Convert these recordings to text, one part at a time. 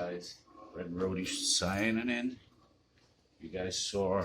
guys, Red Roadie signing in. You guys saw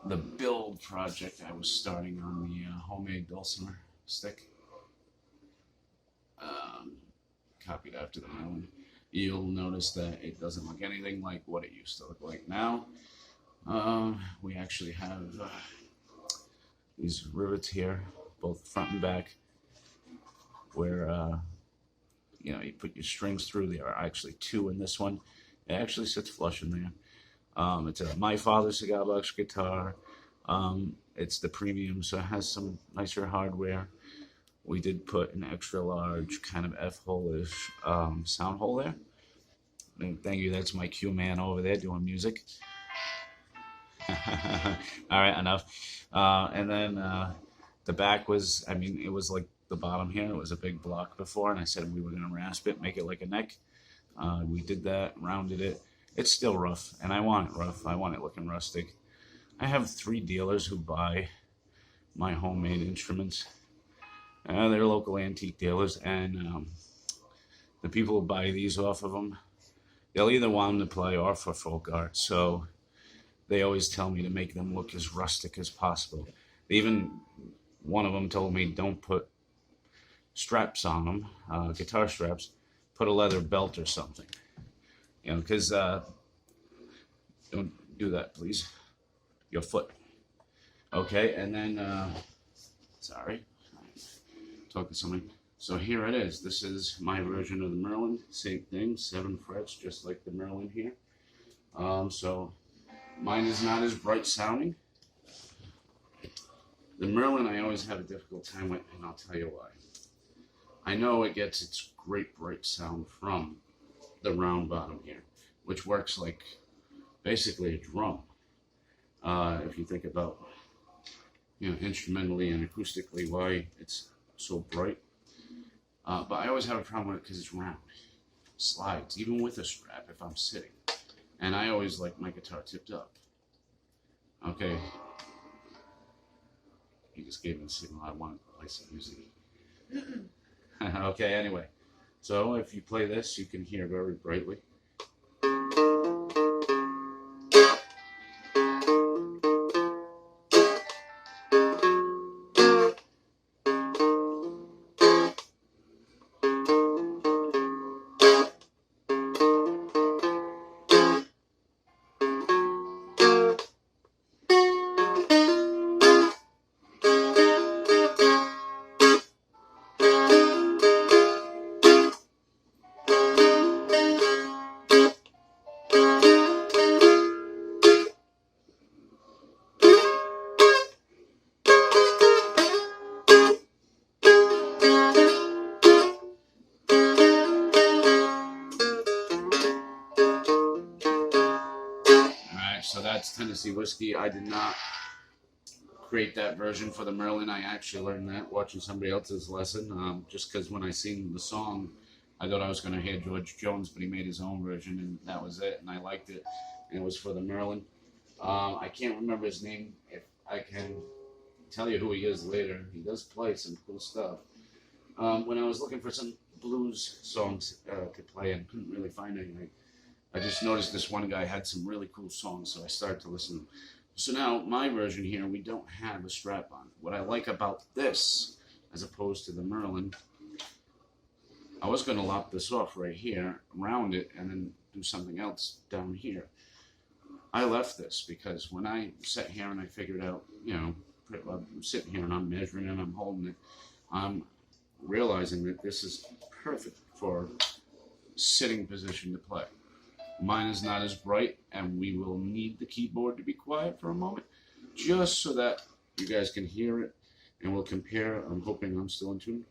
the build project I was starting on the homemade dulcimer stick. Copied after the Merlin. You'll notice that it doesn't look anything like what it used to look like now. We actually have these rivets here, both front and back, where you know, you put your strings through. There are actually two in this one. It actually sits flush in there. It's a My Father Cigar Box guitar. It's the premium, so it has some nicer hardware. We did put an extra large kind of F-hole-ish sound hole there. And thank you, that's my cue man over there doing music. All right, enough. And then the back was, I mean, it was like the bottom here. It was a big block before, and I said we were going to rasp it, make it like a neck. We did that, rounded it. It's still rough, and I want it rough. I want it looking rustic. I have 3 dealers who buy my homemade instruments. They're local antique dealers, and the people who buy these off of them, they'll either want them to play or for folk art. So they always tell me to make them look as rustic as possible. Even one of them told me don't put straps on them, guitar straps. Put a leather belt or something. You know, because don't do that, please. Your foot. Okay, and then, sorry. Talk to somebody. So here it is. This is my version of the Merlin. Same thing, 7 frets, just like the Merlin here. So mine is not as bright sounding. The Merlin I always have a difficult time with, and I'll tell you why. I know it gets its great bright sound from the round bottom here, which works like basically a drum. If you think about, you know, instrumentally and acoustically why it's so bright. But I always have a problem with it because it's round. Slides, even with a strap if I'm sitting. And I always like my guitar tipped up. Okay. He just gave me a signal I wanted to play some music. Okay, anyway. So if you play this, you can hear very brightly. So that's Tennessee whiskey. I did not create that version for the Merlin. I actually learned that watching somebody else's lesson. Just because when I seen the song, I thought I was going to hear George Jones, but he made his own version, and that was it. And I liked it, and it was for the Merlin. I can't remember his name. If I can tell you who he is later, he does play some cool stuff. When I was looking for some blues songs to play and couldn't really find anything, I just noticed this one guy had some really cool songs, so I started to listen to them. So now, my version here, we don't have a strap on. What I like about this, as opposed to the Merlin, I was going to lop this off right here, round it, and then do something else down here. I left this because when I sat here and I figured out, you know, I'm sitting here and I'm measuring and I'm holding it, I'm realizing that this is perfect for sitting position to play. Mine is not as bright, and we will need the keyboard to be quiet for a moment, just so that you guys can hear it, and we'll compare. I'm hoping I'm still in tune.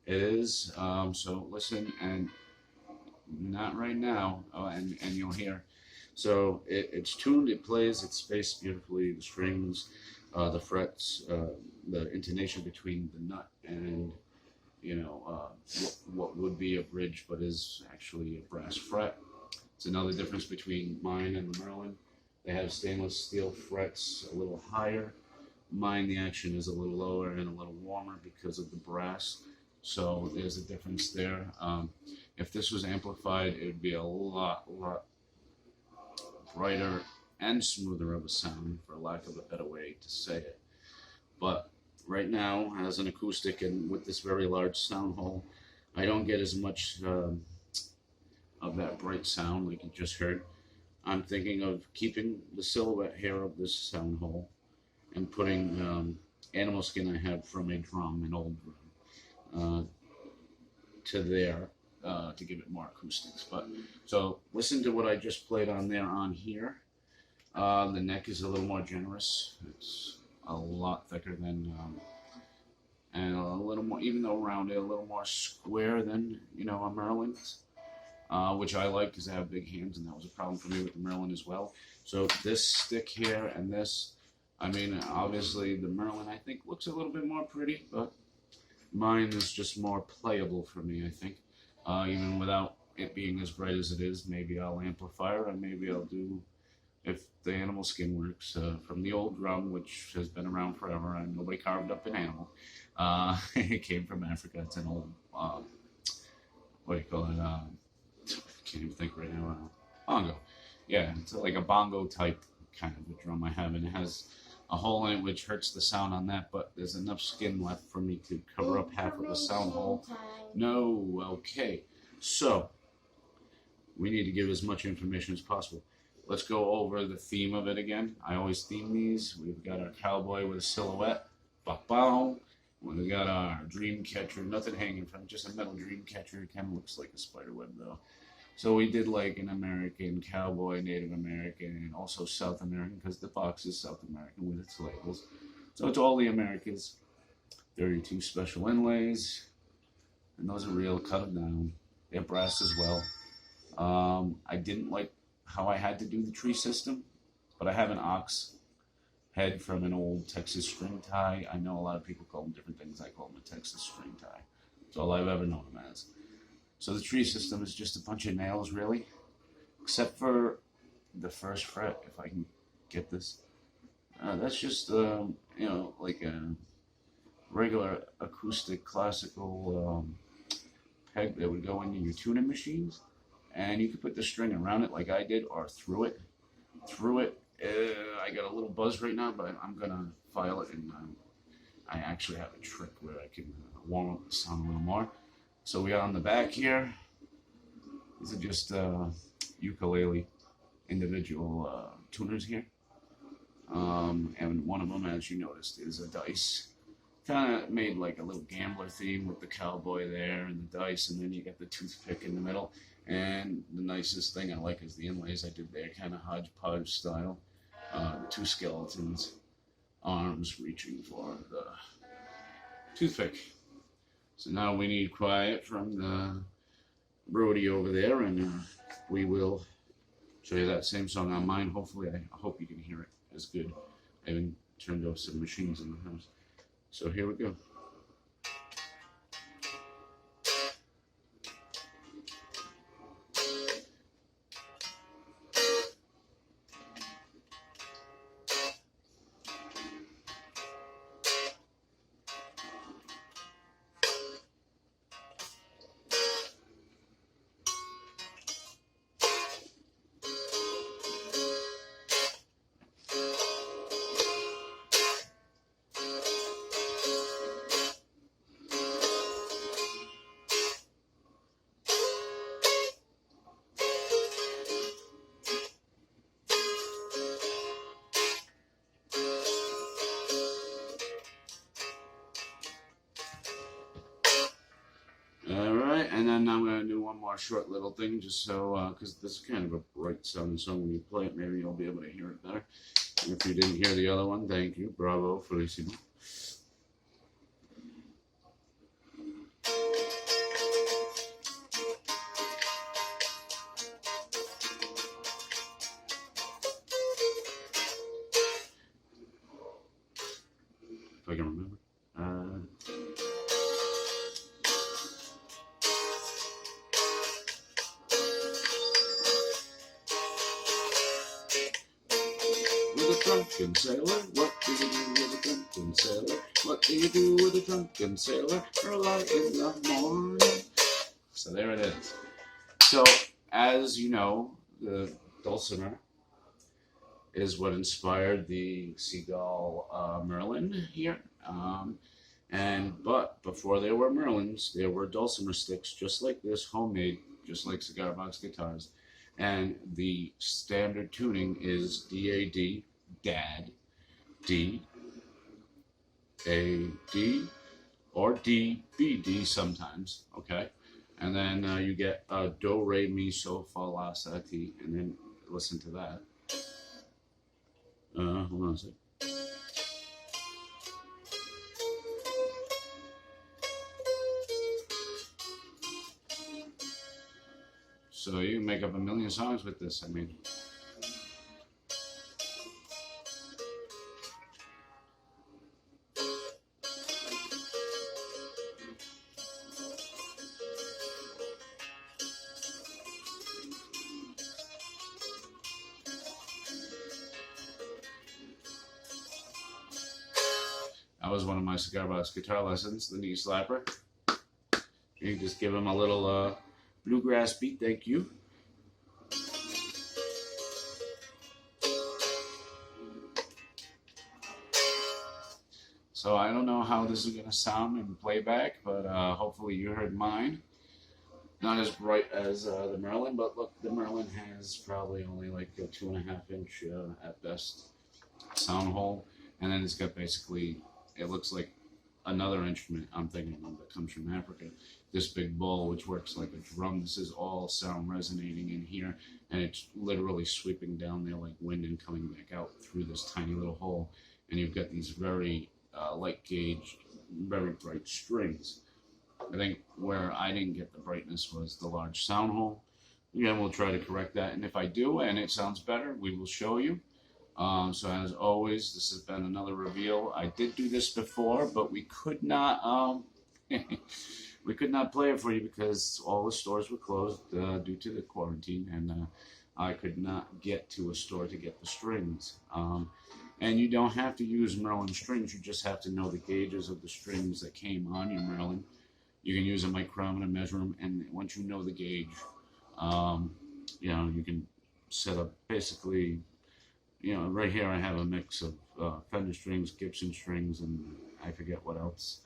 It is, so listen, and not right now, and you'll hear. So it's tuned, it plays, it's spaced beautifully, the strings, the frets, the intonation between the nut and, you know, what would be a bridge but is actually a brass fret. It's another difference between mine and the Merlin. They have stainless steel frets a little higher. Mine, the action is a little lower and a little warmer because of the brass. So there's a difference there. If this was amplified, it would be a lot brighter and smoother of a sound, for lack of a better way to say it. But right now, as an acoustic and with this very large sound hole, I don't get as much of that bright sound like you just heard. I'm thinking of keeping the silhouette here of this sound hole and putting animal skin I have from a drum, an old drum, to there to give it more acoustics. But so listen to what I just played on there on here. The neck is a little more generous. It's a lot thicker than and a little more, even though rounded, a little more square than a Merlin's, which I like because I have big hands, and that was a problem for me with the Merlin as well. So this stick here and this, I mean, obviously the Merlin I think looks a little bit more pretty, but mine is just more playable for me, I think. Even without it being as bright as it is, maybe I'll amplify it, and maybe I'll do, if the animal skin works, from the old drum, which has been around forever, and nobody carved up an animal. It came from Africa. It's an old, what do you call it? I can't even think right now. Bongo. Yeah, it's like a bongo type kind of a drum I have, and it has a hole in it which hurts the sound on that, but there's enough skin left for me to cover up half of the sound hole. No, okay. So, we need to give as much information as possible. Let's go over the theme of it again. I always theme these. We've got our cowboy with a silhouette. Ba-bow. We got our dream catcher. Nothing hanging from it, just a metal dream catcher. It kind of looks like a spider web, though. So we did like an American cowboy, Native American, and also South American, because the box is South American with its labels. So it's all the Americans. 32 special inlays. And those are real, cut them down. They're brass as well. I didn't like how I had to do the tree system, but I have an ox head from an old Texas string tie. I know a lot of people call them different things. I call them a Texas string tie. That's all I've ever known them as. So the tree system is just a bunch of nails, really, except for the first fret, if I can get this. That's just, like a regular acoustic classical peg that would go into your tuning machines. And you could put the string around it like I did, or through it. I got a little buzz right now, but I'm going to file it, and I actually have a trick where I can warm up the sound a little more. So we got on the back here, these are just ukulele individual tuners here. And one of them, as you noticed, is a dice. Kind of made like a little gambler theme with the cowboy there and the dice, and then you got the toothpick in the middle. And the nicest thing I like is the inlays I did there, kind of hodgepodge style. The two skeletons, arms reaching for the toothpick. So now we need quiet from the Brody over there, and we will show you that same song on mine. Hopefully, I hope you can hear it as good. I haven't turned off some machines in the house. So here we go. Alright, and then I'm going to do one more short little thing, just so, because this is kind of a bright sounding song. When you play it, maybe you'll be able to hear it better. And if you didn't hear the other one, thank you. Bravo, Felicino. If I can remember. Drunken sailor, what do you do with a drunken sailor? What do you do with a drunken sailor early in the morning? So there it is. So, as you know, the dulcimer is what inspired the seagull Merlin here. But before there were Merlins, there were dulcimer sticks just like this, homemade, just like cigar box guitars. And the standard tuning is D-A-D, dad, D, A, D, or D, B, D sometimes, okay? And then you get do, re, mi, so, fa, la, sa, ti, and then listen to that. Hold on a sec. So you can make up a million songs with this, I mean. That was one of my cigar box guitar lessons, the knee slapper. You just give him a little bluegrass beat, thank you. So I don't know how this is going to sound in playback, but hopefully you heard mine. Not as bright as the Merlin, but look, the Merlin has probably only like a 2.5-inch at best sound hole. And then it's got basically, it looks like another instrument I'm thinking of that comes from Africa. This big bowl, which works like a drum. This is all sound resonating in here, and it's literally sweeping down there like wind and coming back out through this tiny little hole. And you've got these very light gauge, very bright strings. I think where I didn't get the brightness was the large sound hole. Again, we'll try to correct that, and if I do and it sounds better, we will show you. So as always, this has been another reveal. I did do this before, but we could not we could not play it for you because all the stores were closed due to the quarantine, and I could not get to a store to get the strings. And you don't have to use Merlin strings, you just have to know the gauges of the strings that came on your Merlin. You can use a micrometer, measure them, and once you know the gauge, you know, you can set up basically, you know, right here I have a mix of Fender strings, Gibson strings, and I forget what else.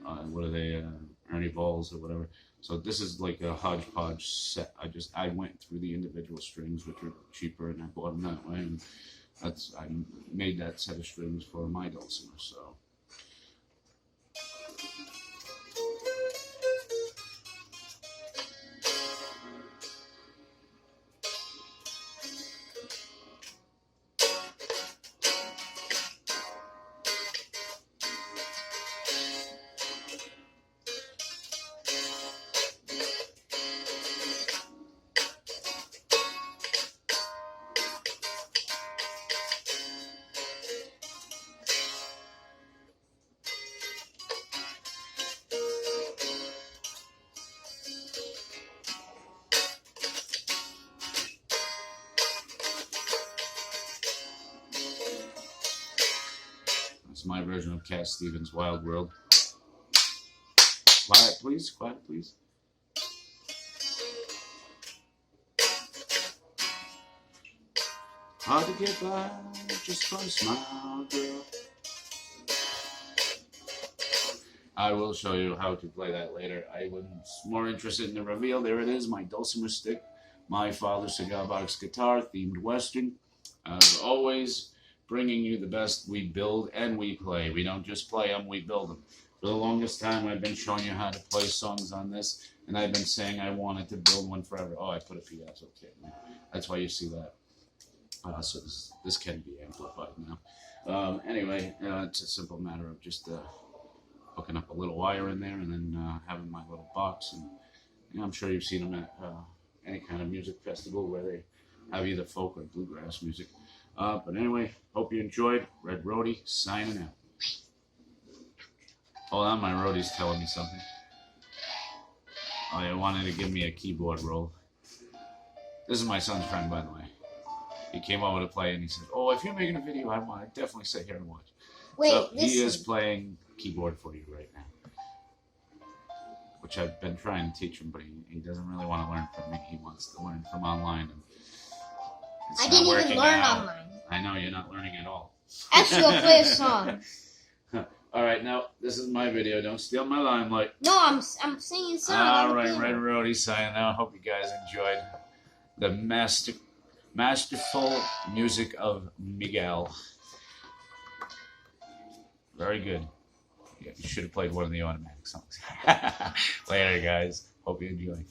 What are they, Ernie Balls or whatever. So this is like a hodgepodge set. I went through the individual strings, which are cheaper, and I bought them that way. And I made that set of strings for my dulcimer. So. It's my version of Cat Stevens' Wild World. Quiet, please. Quiet, please. Hard to get by just by a smile, girl. I will show you how to play that later. I was more interested in the reveal. There it is, my dulcimer stick, my father's cigar box guitar, themed Western. As always, bringing you the best. We build and we play. We don't just play them, we build them. For the longest time, I've been showing you how to play songs on this, and I've been saying I wanted to build one forever. Oh, I put a PS, okay. That's why you see that. So this can be amplified now. Anyway, it's a simple matter of just hooking up a little wire in there and then having my little box. And you know, I'm sure you've seen them at any kind of music festival where they have either folk or bluegrass music. But anyway, hope you enjoyed. Red Roadie signing out. Hold on, my roadie's telling me something. Oh, they wanted to give me a keyboard roll. This is my son's friend, by the way. He came over to play and he said, "Oh, if you're making a video, I want to definitely sit here and watch." Wait, so he is playing keyboard for you right now. which I've been trying to teach him, but he doesn't really want to learn from me. He wants to learn from online. And I didn't even learn online. I know, you're not learning at all. Actually, I'll play a song. All right, now this is my video. Don't steal my limelight. No, I'm singing a song. All right, Red Roadie signing out. Hope you guys enjoyed the masterful music of Miguel. Very good. Yeah, you should have played one of the automatic songs. Later, guys. Hope you enjoy.